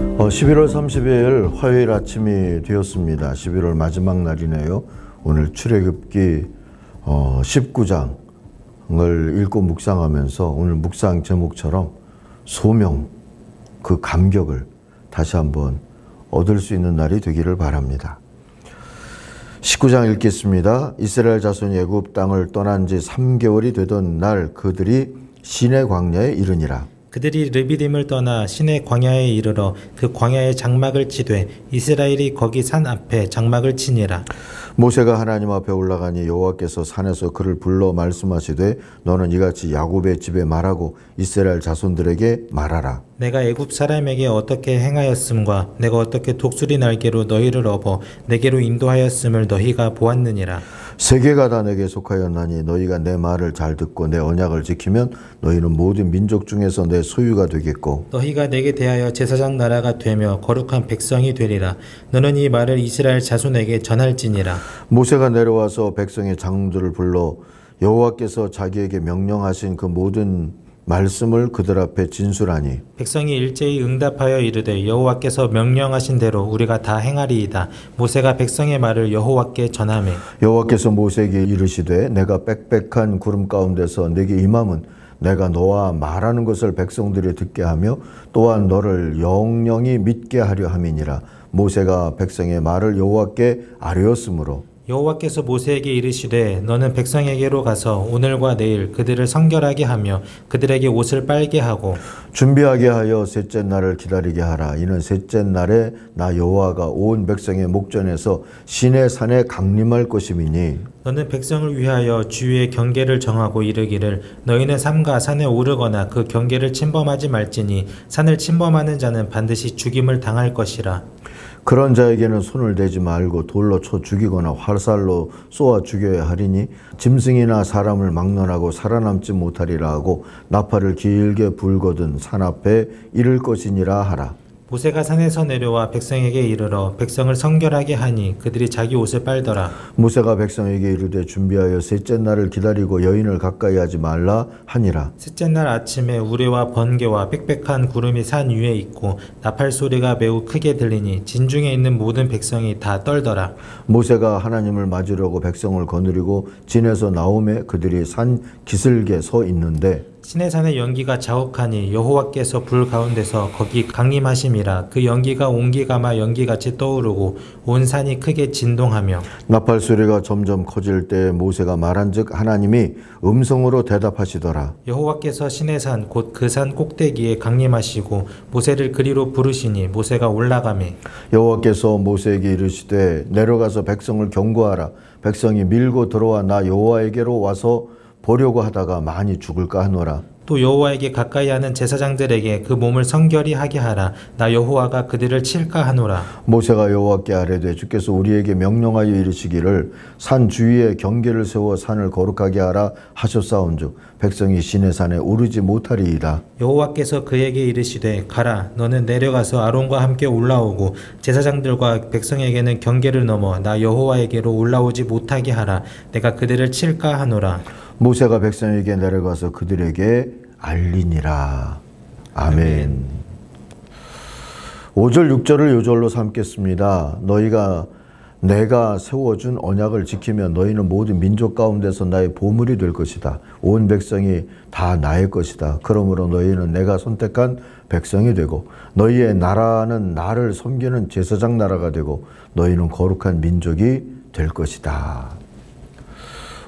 11월 30일 화요일 아침이 되었습니다. 11월 마지막 날이네요. 오늘 출애굽기 19장을 읽고 묵상하면서 오늘 묵상 제목처럼 소명, 그 감격을 다시 한번 얻을 수 있는 날이 되기를 바랍니다. 19장 읽겠습니다. 이스라엘 자손이 애굽 땅을 떠난 지 3개월이 되던 날 그들이 시내 광야에 이르니라. 그들이 르비딤을 떠나 시내 광야에 이르러 그 광야에 장막을 치되 이스라엘이 거기 산 앞에 장막을 치니라. 모세가 하나님 앞에 올라가니 여호와께서 산에서 그를 불러 말씀하시되 너는 이같이 야곱의 집에 말하고 이스라엘 자손들에게 말하라. 내가 애굽 사람에게 어떻게 행하였음과 내가 어떻게 독수리 날개로 너희를 업어 내게로 인도하였음을 너희가 보았느니라. 세계가 다 내게 속하였나니 너희가 내 말을 잘 듣고 내 언약을 지키면 너희는 모든 민족 중에서 내 소유가 되겠고 너희가 내게 대하여 제사장 나라가 되며 거룩한 백성이 되리라. 너는 이 말을 이스라엘 자손에게 전할지니라. 모세가 내려와서 백성의 장들을 불러 여호와께서 자기에게 명령하신 그 모든 말씀을 그들 앞에 진술하니 백성이 일제히 응답하여 이르되 여호와께서 명령하신 대로 우리가 다 행하리이다. 모세가 백성의 말을 여호와께 전하매 여호와께서 모세에게 이르시되 내가 빽빽한 구름 가운데서 내게 임함은 내가 너와 말하는 것을 백성들이 듣게 하며 또한 너를 영영히 믿게 하려 함이니라. 모세가 백성의 말을 여호와께 아뢰었으므로 여호와께서 모세에게 이르시되 너는 백성에게로 가서 오늘과 내일 그들을 성결하게 하며 그들에게 옷을 빨게 하고 준비하게 하여 셋째 날을 기다리게 하라. 이는 셋째 날에 나 여호와가 온 백성의 목전에서 시내 산에 강림할 것임이니 너는 백성을 위하여 주위의 경계를 정하고 이르기를 너희는 삼가 산에 오르거나 그 경계를 침범하지 말지니 산을 침범하는 자는 반드시 죽임을 당할 것이라. 그런 자에게는 손을 대지 말고 돌로 쳐 죽이거나 화살로 쏘아 죽여야 하리니 짐승이나 사람을 막론하고 살아남지 못하리라 하고 나팔을 길게 불거든 산 앞에 이를 것이니라 하라. 모세가 산에서 내려와 백성에게 이르러 백성을 성결하게 하니 그들이 자기 옷을 빨더라. 모세가 백성에게 이르되 준비하여 셋째 날을 기다리고 여인을 가까이 하지 말라 하니라. 셋째 날 아침에 우레와 번개와 빽빽한 구름이 산 위에 있고 나팔 소리가 매우 크게 들리니 진중에 있는 모든 백성이 다 떨더라. 모세가 하나님을 맞으려고 백성을 거느리고 진에서 나오매 그들이 산 기슭에 서 있는데 시내산의 연기가 자욱하니 여호와께서 불 가운데서 거기 강림하심이라. 그 연기가 온기가마 연기같이 떠오르고 온 산이 크게 진동하며 나팔 소리가 점점 커질 때 모세가 말한즉 하나님이 음성으로 대답하시더라. 여호와께서 시내산 곧 그 산 꼭대기에 강림하시고 모세를 그리로 부르시니 모세가 올라가매 여호와께서 모세에게 이르시되 내려가서 백성을 경고하라. 백성이 밀고 들어와 나 여호와에게로 와서 보려고 하다가 많이 죽을까 하노라. 또 여호와에게 가까이 하는 제사장들에게 그 몸을 성결히 하게 하라. 나 여호와가 그들을 칠까 하노라. 모세가 여호와께 아뢰되 주께서 우리에게 명령하여 이르시기를 산 주위에 경계를 세워 산을 거룩하게 하라 하셨사온즉 백성이 시내산에 오르지 못하리이다. 여호와께서 그에게 이르시되 가라. 너는 내려가서 아론과 함께 올라오고 제사장들과 백성에게는 경계를 넘어 나 여호와에게로 올라오지 못하게 하라. 내가 그들을 칠까 하노라. 모세가 백성에게 내려가서 그들에게 알리니라. 아멘. 5절 6절을 요절로 삼겠습니다. 너희가 내가 세워준 언약을 지키면 너희는 모든 민족 가운데서 나의 보물이 될 것이다. 온 백성이 다 나의 것이다. 그러므로 너희는 내가 선택한 백성이 되고 너희의 나라는 나를 섬기는 제사장 나라가 되고 너희는 거룩한 민족이 될 것이다.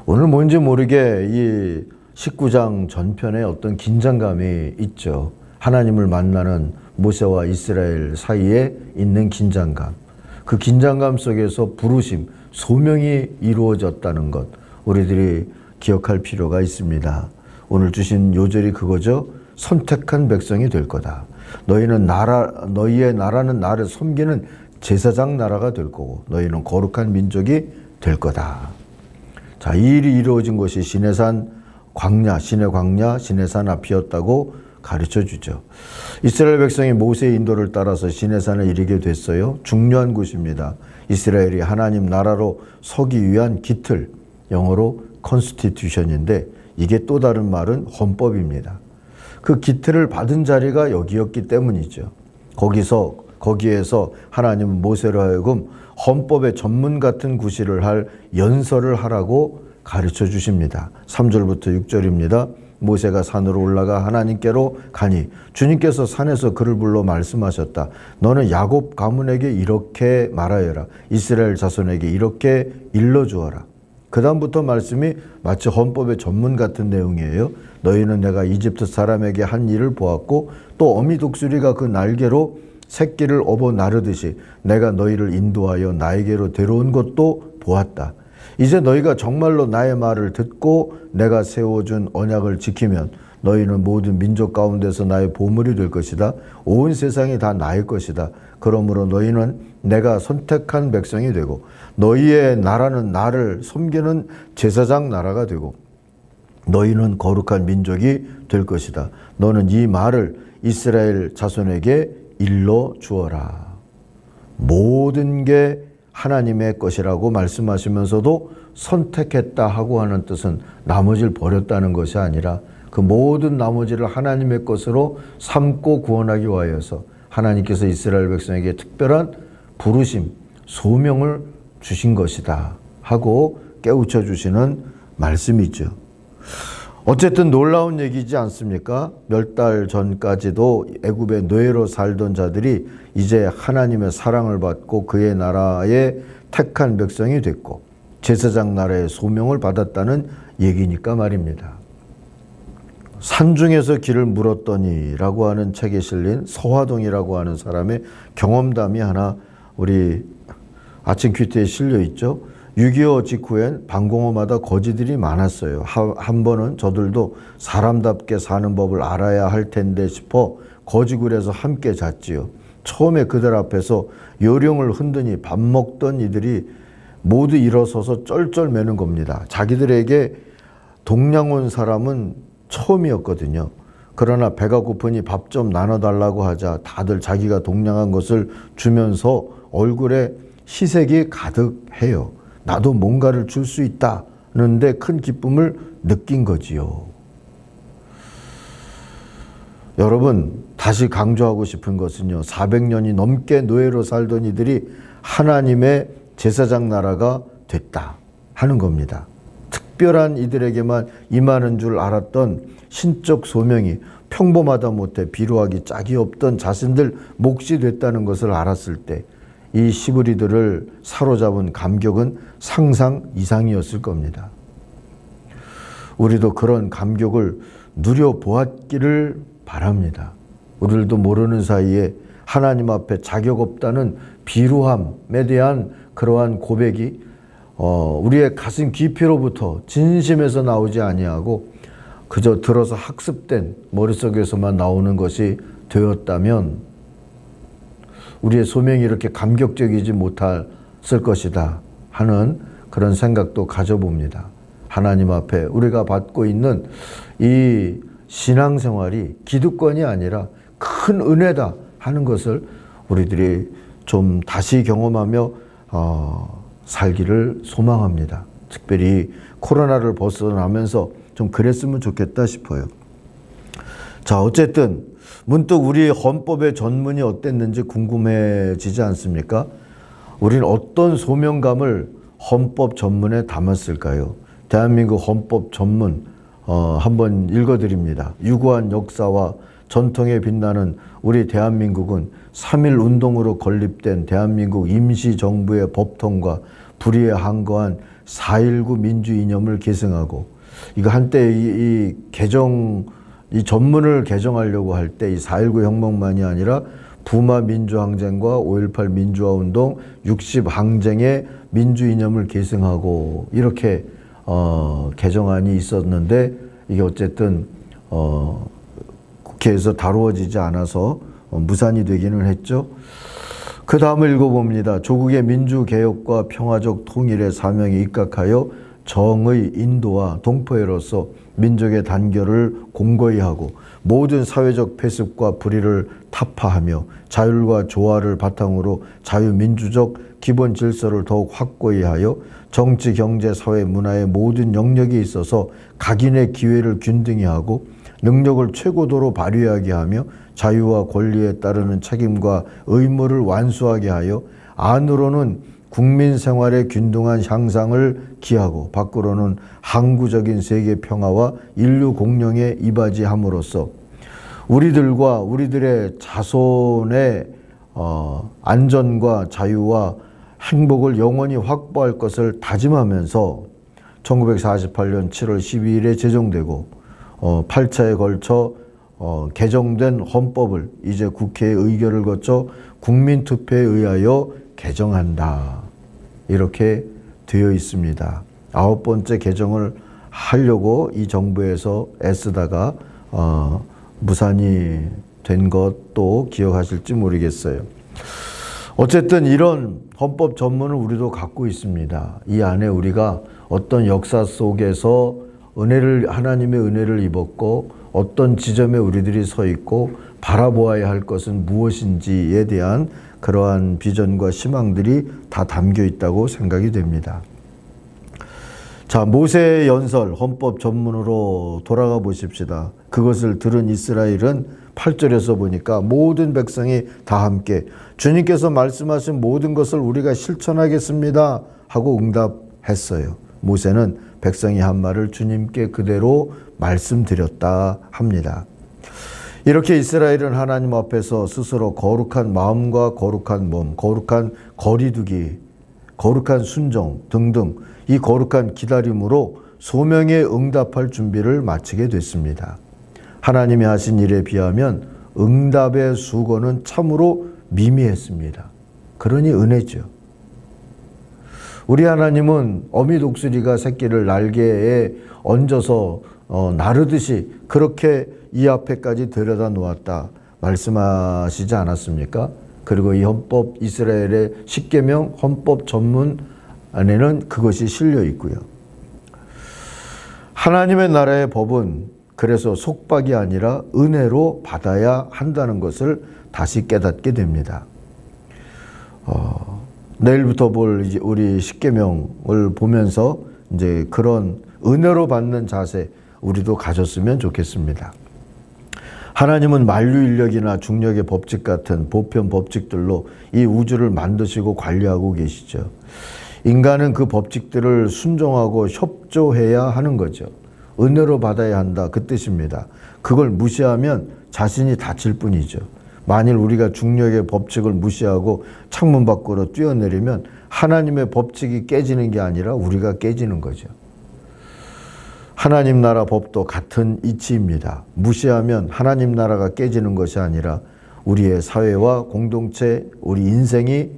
오늘 뭔지 모르게 이 19장 전편에 어떤 긴장감이 있죠. 하나님을 만나는 모세와 이스라엘 사이에 있는 긴장감. 그 긴장감 속에서 부르심, 소명이 이루어졌다는 것 우리들이 기억할 필요가 있습니다. 오늘 주신 요절이 그거죠. 선택한 백성이 될 거다. 너희의 나라는 나를 섬기는 제사장 나라가 될 거고 너희는 거룩한 민족이 될 거다. 자, 이 일이 이루어진 것이 시내산 광야, 시내산 앞이었다고 가르쳐 주죠. 이스라엘 백성이 모세의 인도를 따라서 시내산에 이르게 됐어요. 중요한 곳입니다. 이스라엘이 하나님 나라로 서기 위한 기틀, 영어로 constitution인데 이게 또 다른 말은 헌법입니다. 그 기틀을 받은 자리가 여기였기 때문이죠. 거기에서 하나님은 모세로 하여금 헌법의 전문 같은 구실을 할 연설을 하라고 가르쳐 주십니다. 3절부터 6절입니다. 모세가 산으로 올라가 하나님께로 가니 주님께서 산에서 그를 불러 말씀하셨다. 너는 야곱 가문에게 이렇게 말하여라. 이스라엘 자손에게 이렇게 일러주어라. 그 다음부터 말씀이 마치 헌법의 전문 같은 내용이에요. 너희는 내가 이집트 사람에게 한 일을 보았고 또 어미 독수리가 그 날개로 새끼를 업어 나르듯이 내가 너희를 인도하여 나에게로 데려온 것도 보았다. 이제 너희가 정말로 나의 말을 듣고 내가 세워준 언약을 지키면 너희는 모든 민족 가운데서 나의 보물이 될 것이다. 온 세상이 다 나의 것이다. 그러므로 너희는 내가 선택한 백성이 되고 너희의 나라는 나를 섬기는 제사장 나라가 되고 너희는 거룩한 민족이 될 것이다. 너는 이 말을 이스라엘 자손에게 일러 주어라. 모든 게 하나님의 것이라고 말씀하시면서도 선택했다 하고 하는 뜻은 나머지를 버렸다는 것이 아니라 그 모든 나머지를 하나님의 것으로 삼고 구원하기 위하여서 하나님께서 이스라엘 백성에게 특별한 부르심, 소명을 주신 것이다 하고 깨우쳐 주시는 말씀이죠. 어쨌든 놀라운 얘기지 않습니까? 몇 달 전까지도 애굽의 노예로 살던 자들이 이제 하나님의 사랑을 받고 그의 나라의 택한 백성이 됐고 제사장 나라의 소명을 받았다는 얘기니까 말입니다. 산중에서 길을 물었더니라고 하는 책에 실린 서화동이라고 하는 사람의 경험담이 하나 우리 아침 큐티에 실려 있죠. 6.25 직후엔 방공호마다 거지들이 많았어요. 한 번은 저들도 사람답게 사는 법을 알아야 할 텐데 싶어 거지굴에서 함께 잤지요. 처음에 그들 앞에서 요령을 흔드니 밥 먹던 이들이 모두 일어서서 쩔쩔매는 겁니다. 자기들에게 동양 온 사람은 처음이었거든요. 그러나 배가 고프니 밥 좀 나눠달라고 하자 다들 자기가 동양한 것을 주면서 얼굴에 희색이 가득해요. 나도 뭔가를 줄 수 있다는데 큰 기쁨을 느낀 거지요. 여러분, 다시 강조하고 싶은 것은요. 400년이 넘게 노예로 살던 이들이 하나님의 제사장 나라가 됐다 하는 겁니다. 특별한 이들에게만 임하는 줄 알았던 신적 소명이 평범하다 못해 비루하기 짝이 없던 자신들 몫이 됐다는 것을 알았을 때 이 시브리들을 사로잡은 감격은 상상 이상이었을 겁니다. 우리도 그런 감격을 누려보았기를 바랍니다. 우리들도 모르는 사이에 하나님 앞에 자격 없다는 비루함에 대한 그러한 고백이 우리의 가슴 깊이로부터 진심에서 나오지 아니하고 그저 들어서 학습된 머릿속에서만 나오는 것이 되었다면 우리의 소명이 이렇게 감격적이지 못했을 것이다 하는 그런 생각도 가져봅니다. 하나님 앞에 우리가 받고 있는 이 신앙생활이 기득권이 아니라 큰 은혜다 하는 것을 우리들이 좀 다시 경험하며 살기를 소망합니다. 특별히 코로나를 벗어나면서 좀 그랬으면 좋겠다 싶어요. 자, 어쨌든 문득 우리 헌법의 전문이 어땠는지 궁금해지지 않습니까? 우리는 어떤 소명감을 헌법 전문에 담았을까요? 대한민국 헌법 전문 한번 읽어드립니다. 유구한 역사와 전통에 빛나는 우리 대한민국은 3.1 운동으로 건립된 대한민국 임시정부의 법통과 불의에 항거한 4.19 민주 이념을 계승하고 이거 한때 이 전문을 개정하려고 할 때 이 4.19 혁명만이 아니라 부마 민주항쟁과 5.18 민주화운동, 60항쟁의 민주 이념을 계승하고 이렇게 개정안이 있었는데 이게 어쨌든 국회에서 다루어지지 않아서 무산이 되기는 했죠. 그 다음을 읽어봅니다. 조국의 민주개혁과 평화적 통일의 사명에 입각하여 정의 인도와 동포애로서 민족의 단결을 공고히 하고 모든 사회적 폐습과 불의를 타파하며 자율과 조화를 바탕으로 자유민주적 기본 질서를 더욱 확고히 하여 정치, 경제, 사회, 문화의 모든 영역에 있어서 각인의 기회를 균등히 하고 능력을 최고도로 발휘하게 하며 자유와 권리에 따르는 책임과 의무를 완수하게 하여 안으로는 국민 생활의 균등한 향상을 기하고 밖으로는 항구적인 세계 평화와 인류 공룡에 이바지함으로써 우리들과 우리들의 자손의 안전과 자유와 행복을 영원히 확보할 것을 다짐하면서 1948년 7월 12일에 제정되고 8차에 걸쳐 개정된 헌법을 이제 국회의 의결을 거쳐 국민투표에 의하여 개정한다. 이렇게 되어 있습니다. 9번째 개정을 하려고 이 정부에서 애쓰다가 무산이 된 것도 기억하실지 모르겠어요. 어쨌든 이런 헌법 전문을 우리도 갖고 있습니다. 이 안에 우리가 어떤 역사 속에서 하나님의 은혜를 입었고 어떤 지점에 우리들이 서 있고 바라보아야 할 것은 무엇인지에 대한 그러한 비전과 희망들이 다 담겨 있다고 생각이 됩니다. 자, 모세의 연설, 헌법 전문으로 돌아가 보십시다. 그것을 들은 이스라엘은 8절에서 보니까 모든 백성이 다 함께 주님께서 말씀하신 모든 것을 우리가 실천하겠습니다 하고 응답했어요. 모세는 백성이 한 말을 주님께 그대로 말씀드렸다 합니다. 이렇게 이스라엘은 하나님 앞에서 스스로 거룩한 마음과 거룩한 몸, 거룩한 거리두기, 거룩한 순종 등등 이 거룩한 기다림으로 소명에 응답할 준비를 마치게 됐습니다. 하나님이 하신 일에 비하면 응답의 수고는 참으로 미미했습니다. 그러니 은혜죠. 우리 하나님은 어미 독수리가 새끼를 날개에 얹어서 나르듯이 그렇게 이 앞에까지 들여다 놓았다 말씀하시지 않았습니까? 그리고 이 헌법, 이스라엘의 십계명 헌법 전문 안에는 그것이 실려 있고요. 하나님의 나라의 법은 그래서 속박이 아니라 은혜로 받아야 한다는 것을 다시 깨닫게 됩니다. 내일부터 볼 우리 십계명을 보면서 이제 그런 은혜로 받는 자세 우리도 가졌으면 좋겠습니다. 하나님은 만유인력이나 중력의 법칙 같은 보편 법칙들로 이 우주를 만드시고 관리하고 계시죠. 인간은 그 법칙들을 순종하고 협조해야 하는 거죠. 은혜로 받아야 한다 그 뜻입니다. 그걸 무시하면 자신이 다칠 뿐이죠. 만일 우리가 중력의 법칙을 무시하고 창문 밖으로 뛰어내리면 하나님의 법칙이 깨지는 게 아니라 우리가 깨지는 거죠. 하나님 나라 법도 같은 이치입니다. 무시하면 하나님 나라가 깨지는 것이 아니라 우리의 사회와 공동체, 우리 인생이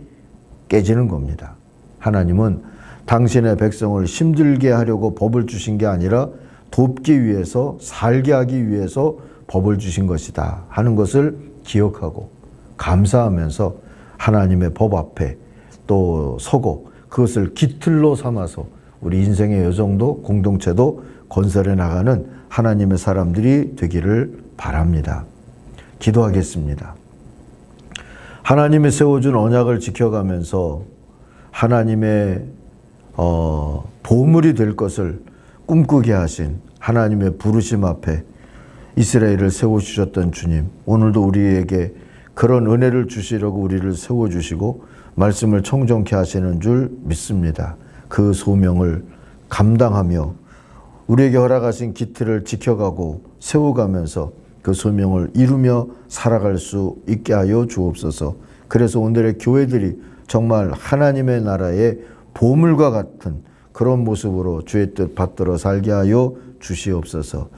깨지는 겁니다. 하나님은 당신의 백성을 힘들게 하려고 법을 주신 게 아니라 돕기 위해서, 살게 하기 위해서 법을 주신 것이다 하는 것을 기억하고 감사하면서 하나님의 법 앞에 또 서고 그것을 깃틀로 삼아서 우리 인생의 여정도 공동체도 건설해 나가는 하나님의 사람들이 되기를 바랍니다. 기도하겠습니다. 하나님이 세워준 언약을 지켜가면서 하나님의 보물이 될 것을 꿈꾸게 하신 하나님의 부르심 앞에 이스라엘을 세워주셨던 주님, 오늘도 우리에게 그런 은혜를 주시려고 우리를 세워주시고 말씀을 청정케 하시는 줄 믿습니다. 그 소명을 감당하며 우리에게 허락하신 기틀을 지켜가고 세워가면서 그 소명을 이루며 살아갈 수 있게 하여 주옵소서. 그래서 오늘의 교회들이 정말 하나님의 나라의 보물과 같은 그런 모습으로 주의 뜻 받들어 살게 하여 주시옵소서.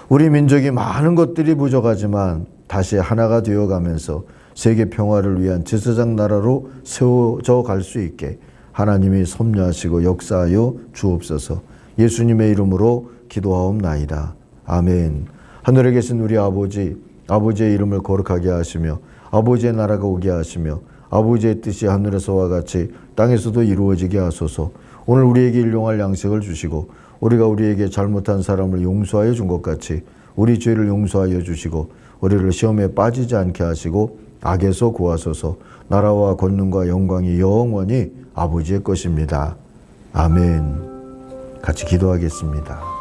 우리 민족이 많은 것들이 부족하지만 다시 하나가 되어가면서 세계 평화를 위한 제사장 나라로 세워져 갈 수 있게 하나님이 섭리하시고 역사하여 주옵소서. 예수님의 이름으로 기도하옵나이다. 아멘. 하늘에 계신 우리 아버지, 아버지의 이름을 거룩하게 하시며 아버지의 나라가 오게 하시며 아버지의 뜻이 하늘에서와 같이 땅에서도 이루어지게 하소서. 오늘 우리에게 일용할 양식을 주시고 우리가 우리에게 잘못한 사람을 용서하여 준 것 같이 우리 죄를 용서하여 주시고 우리를 시험에 빠지지 않게 하시고 악에서 구하소서. 나라와 권능과 영광이 영원히 아버지의 것입니다. 아멘. 같이 기도하겠습니다.